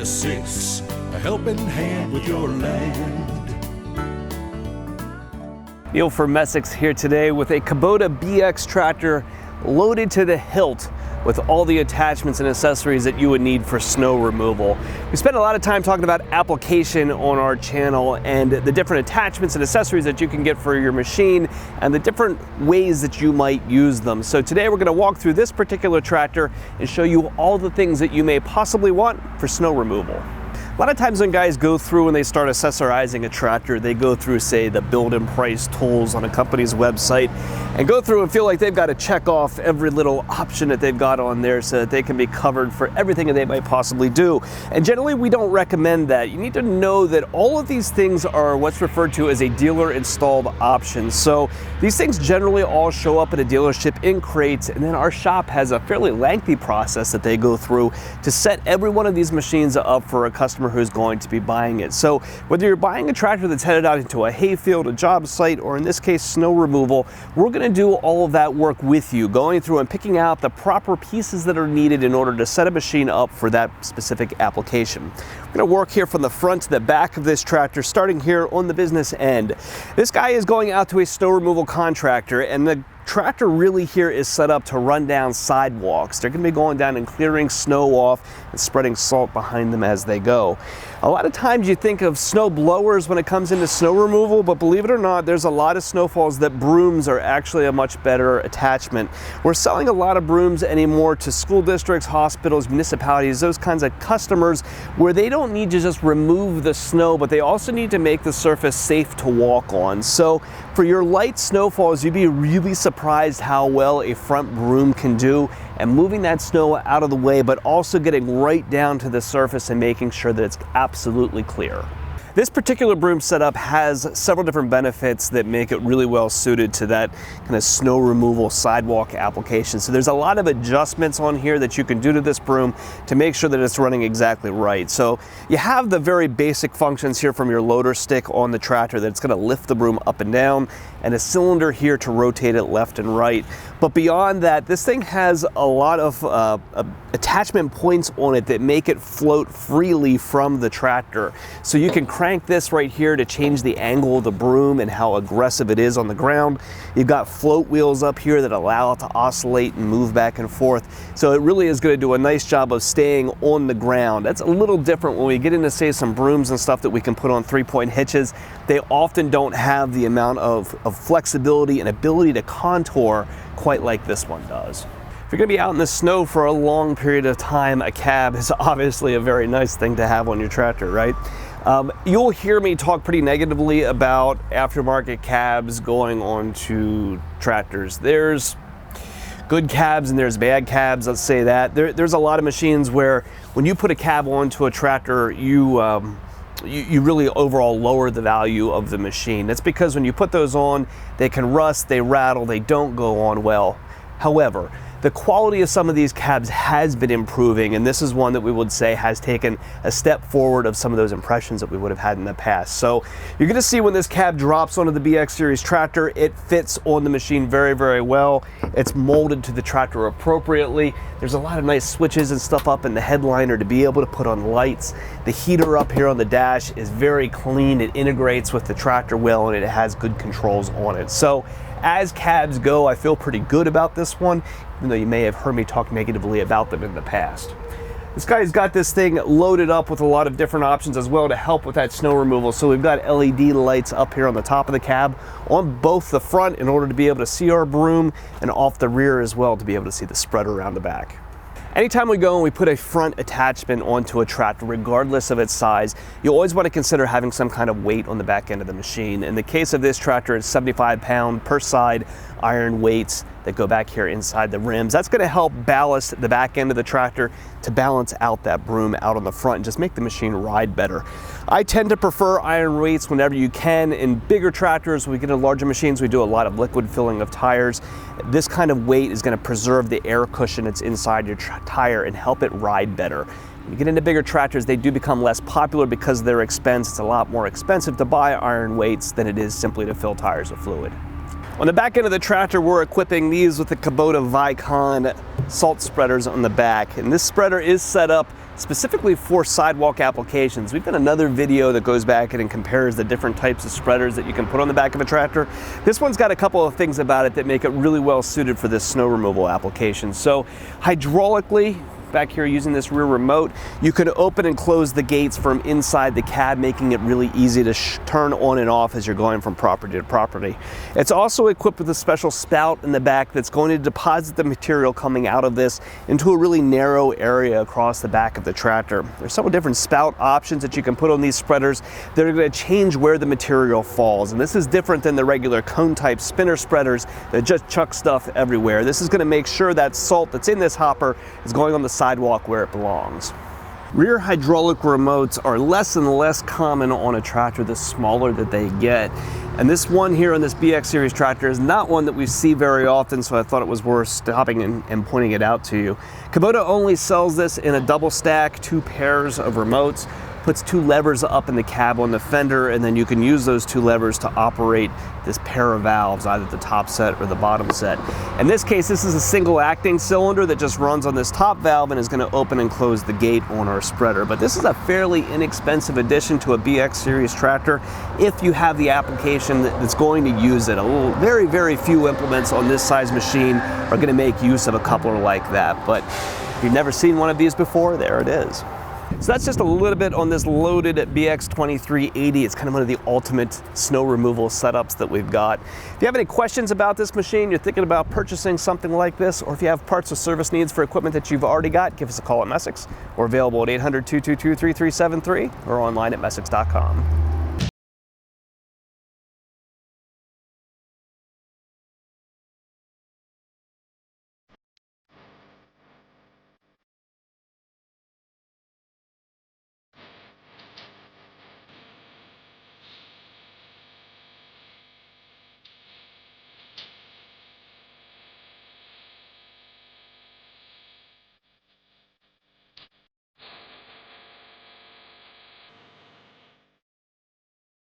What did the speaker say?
6, a helping hand with your land. Neil from Essex here today with a Kubota BX tractor loaded to the hilt with all the attachments and accessories that you would need for snow removal. We spent a lot of time talking about application on our channel and the different attachments and accessories that you can get for your machine and the different ways that you might use them. So today we're going to walk through this particular tractor and show you all the things that you may possibly want for snow removal. A lot of times when guys go through and they start accessorizing a tractor, they go through, say, the build and price tools on a company's website and go through and feel like they've got to check off every little option that they've got on there so that they can be covered for everything that they might possibly do. And generally, we don't recommend that. You need to know that all of these things are what's referred to as a dealer installed option. So these things generally all show up at a dealership in crates, and then our shop has a fairly lengthy process that they go through to set every one of these machines up for a customer who's going to be buying it. So whether you're buying a tractor that's headed out into a hayfield, a job site, or in this case snow removal, we're going to do all of that work with you, going through and picking out the proper pieces that are needed in order to set a machine up for that specific application. We're going to work here from the front to the back of this tractor, starting here on the business end. This guy is going out to a snow removal contractor, and the tractor really here is set up to run down sidewalks. They're going to be going down and clearing snow off and spreading salt behind them as they go. A lot of times you think of snow blowers when it comes into snow removal, but believe it or not, there's a lot of snowfalls that brooms are actually a much better attachment. We're selling a lot of brooms anymore to school districts, hospitals, municipalities, those kinds of customers where they don't need to just remove the snow, but they also need to make the surface safe to walk on. So for your light snowfalls, you'd be really surprised how well a front broom can do and moving that snow out of the way, but also getting right down to the surface and making sure that it's absolutely clear. This particular broom setup has several different benefits that make it really well suited to that kind of snow removal sidewalk application. So there's a lot of adjustments on here that you can do to this broom to make sure that it's running exactly right. So you have the very basic functions here from your loader stick on the tractor that's going to lift the broom up and down, and a cylinder here to rotate it left and right. But beyond that, this thing has a lot of attachment points on it that make it float freely from the tractor. So you can crank this right here to change the angle of the broom and how aggressive it is on the ground. You've got float wheels up here that allow it to oscillate and move back and forth. So it really is going to do a nice job of staying on the ground. That's a little different when we get into, say, some brooms and stuff that we can put on 3-point hitches. They often don't have the amount of flexibility and ability to contour quite like this one does. If you're going to be out in the snow for a long period of time, a cab is obviously a very nice thing to have on your tractor, right? You'll hear me talk pretty negatively about aftermarket cabs going on to tractors. There's good cabs and there's bad cabs, let's say that. There's a lot of machines where when you put a cab onto a tractor, you really overall lower the value of the machine. That's because when you put those on, they can rust, they rattle, they don't go on well. However, the quality of some of these cabs has been improving, and this is one that we would say has taken a step forward of some of those impressions that we would have had in the past. So you're going to see when this cab drops onto the BX series tractor, it fits on the machine very, very well. It's molded to the tractor appropriately. There's a lot of nice switches and stuff up in the headliner to be able to put on lights. The heater up here on the dash is very clean. It integrates with the tractor well, and it has good controls on it. So as cabs go, I feel pretty good about this one, even though you may have heard me talk negatively about them in the past. This guy's got this thing loaded up with a lot of different options as well to help with that snow removal. So we've got LED lights up here on the top of the cab on both the front in order to be able to see our broom, and off the rear as well to be able to see the spread around the back. Anytime we go and we put a front attachment onto a tractor, regardless of its size, you always want to consider having some kind of weight on the back end of the machine. In the case of this tractor, it's 75-pound per side iron weights that go back here inside the rims. That's going to help ballast the back end of the tractor to balance out that broom out on the front and just make the machine ride better. I tend to prefer iron weights whenever you can. In bigger tractors, when we get into larger machines, we do a lot of liquid filling of tires. This kind of weight is going to preserve the air cushion that's inside your tire and help it ride better. When you get into bigger tractors, they do become less popular because of their expense. It's a lot more expensive to buy iron weights than it is simply to fill tires with fluid. On the back end of the tractor, we're equipping these with the Kubota Vicon salt spreaders on the back. And this spreader is set up specifically for sidewalk applications. We've got another video that goes back and compares the different types of spreaders that you can put on the back of a tractor. This one's got a couple of things about it that make it really well suited for this snow removal application. So hydraulically, back here using this rear remote, you can open and close the gates from inside the cab, making it really easy to turn on and off as you're going from property to property. It's also equipped with a special spout in the back that's going to deposit the material coming out of this into a really narrow area across the back of the tractor. There's several different spout options that you can put on these spreaders that are going to change where the material falls. And this is different than the regular cone type spinner spreaders that just chuck stuff everywhere. This is going to make sure that salt that's in this hopper is going on the sidewalk where it belongs. Rear hydraulic remotes are less and less common on a tractor the smaller that they get. And this one here on this BX series tractor is not one that we see very often, so I thought it was worth stopping and pointing it out to you. Kubota only sells this in a double stack, 2 pairs of remotes. Puts 2 levers up in the cab on the fender, and then you can use those 2 levers to operate this pair of valves, either the top set or the bottom set. In this case, this is a single acting cylinder that just runs on this top valve and is going to open and close the gate on our spreader. But this is a fairly inexpensive addition to a BX series tractor if you have the application that's going to use it. Very, very few implements on this size machine are going to make use of a coupler like that. But if you've never seen one of these before, there it is. So that's just a little bit on this loaded BX 2380. It's kind of one of the ultimate snow removal setups that we've got. If you have any questions about this machine, you're thinking about purchasing something like this, or if you have parts or service needs for equipment that you've already got, give us a call at Messick's. We're available at 800-222-3373 or online at messick's.com.